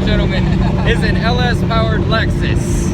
and gentlemen, is an LS-powered Lexus.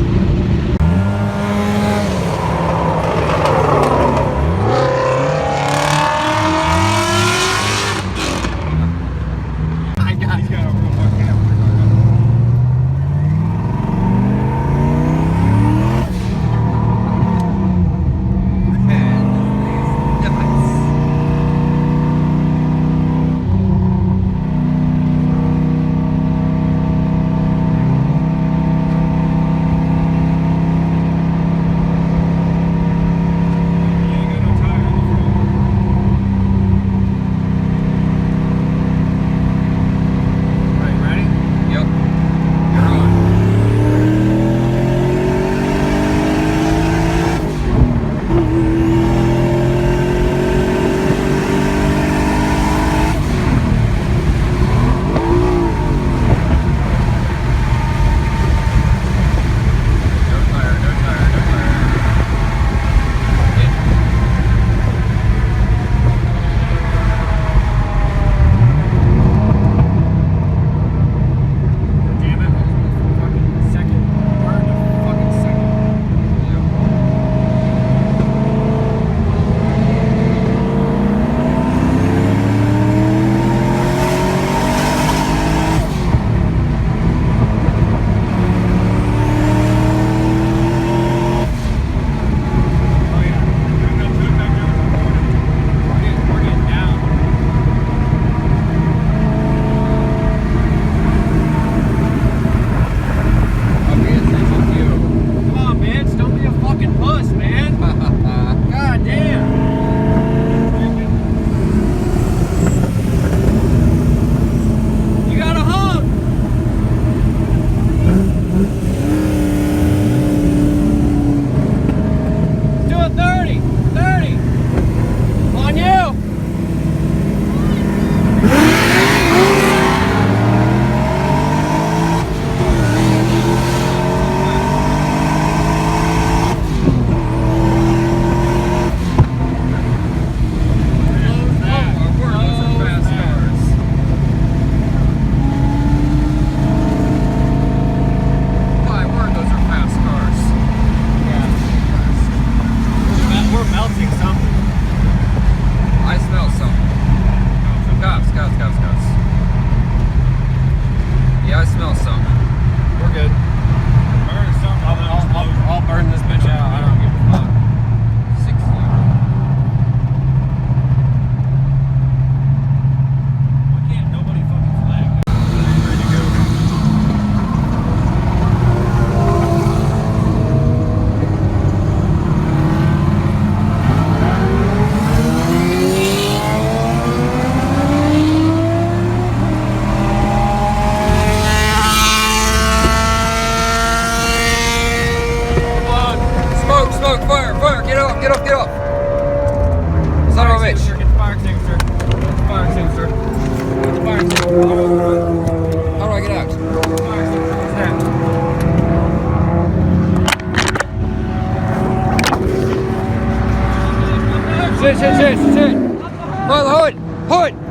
Shit.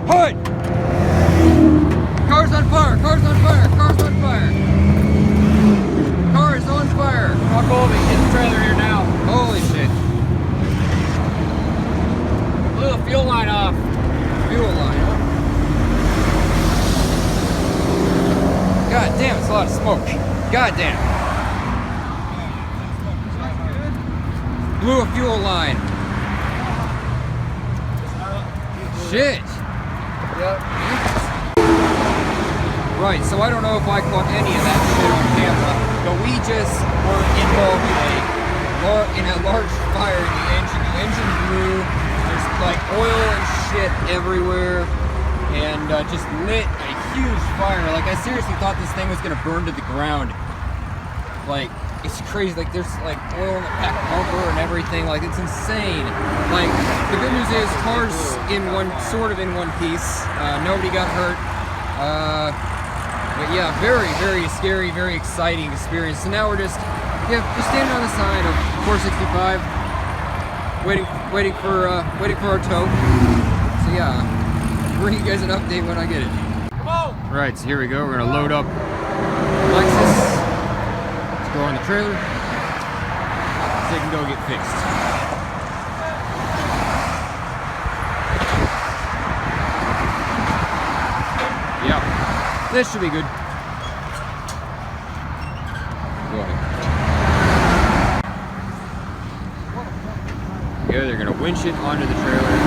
Hood! Car's on fire! Car is on fire! Walk over, get the trailer here now. Holy shit. Blew the fuel line off. God damn, it's a lot of smoke. God damn. Blew a fuel line. Shit. Yep. Right, so I don't know if I caught any of that shit on camera, but we just were involved in a large fire in the engine. The engine blew. There's like oil and shit everywhere, and just lit a huge fire. Like, I seriously thought this thing was gonna burn to the ground. Like, it's crazy. Like, there's like oil in the back bumper and everything. Like, it's insane. Like, the good news is car's sort of in one piece. Nobody got hurt. But yeah, very, very scary, very exciting experience. So now we're just standing on the side of 465, waiting for our tow. So yeah, I'll bring you guys an update when I get it. Come on. Right, so here we go. We're gonna load up Lexus to go on the trailer so they can go get fixed. Yeah, this should be good. Go ahead. Yeah, they're gonna winch it onto the trailer.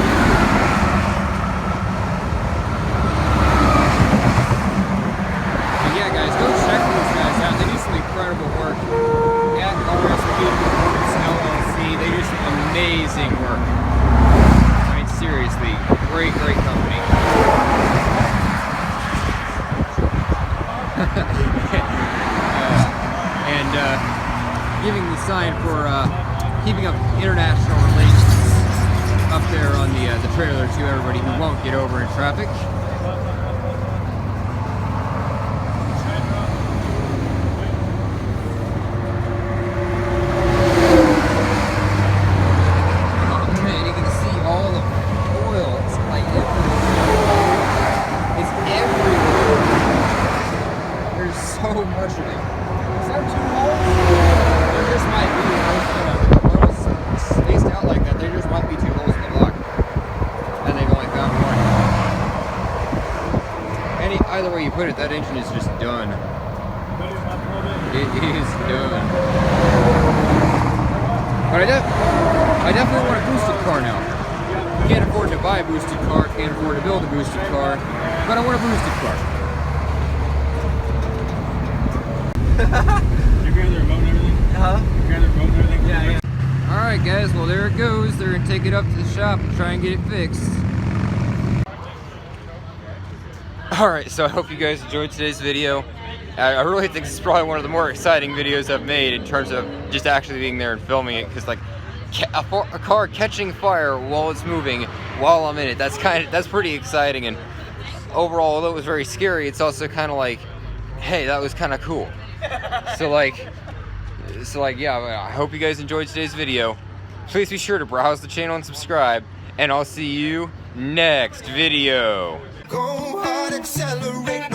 Guys, go check these guys out. They do some incredible work at RSP Performance LLC. They do some amazing work. I mean, seriously, great company. Giving the sign for keeping up international relations up there on the trailer to everybody who won't get over in traffic. So much of it. Is that too low? There just might be those spaced out like that. There just might be 2 holes in the block, and they've only found one. Either way you put it, that engine is just done. It is done. But I definitely want a boosted car now. Can't afford to buy a boosted car. Can't afford to build a boosted car. But I want a boosted car. You grab the remote and everything? You grab the remote and everything? Yeah. Alright guys, well there it goes. They're gonna take it up to the shop and try and get it fixed. Alright, so I hope you guys enjoyed today's video. I really think this is probably one of the more exciting videos I've made in terms of just actually being there and filming it, because like a car catching fire while it's moving while I'm in it, that's pretty exciting. And overall, although it was very scary, it's also kind of like, hey, that was kind of cool. So like, yeah, I hope you guys enjoyed today's video. Please be sure to browse the channel and subscribe, and I'll see you next video. Go hard, accelerate.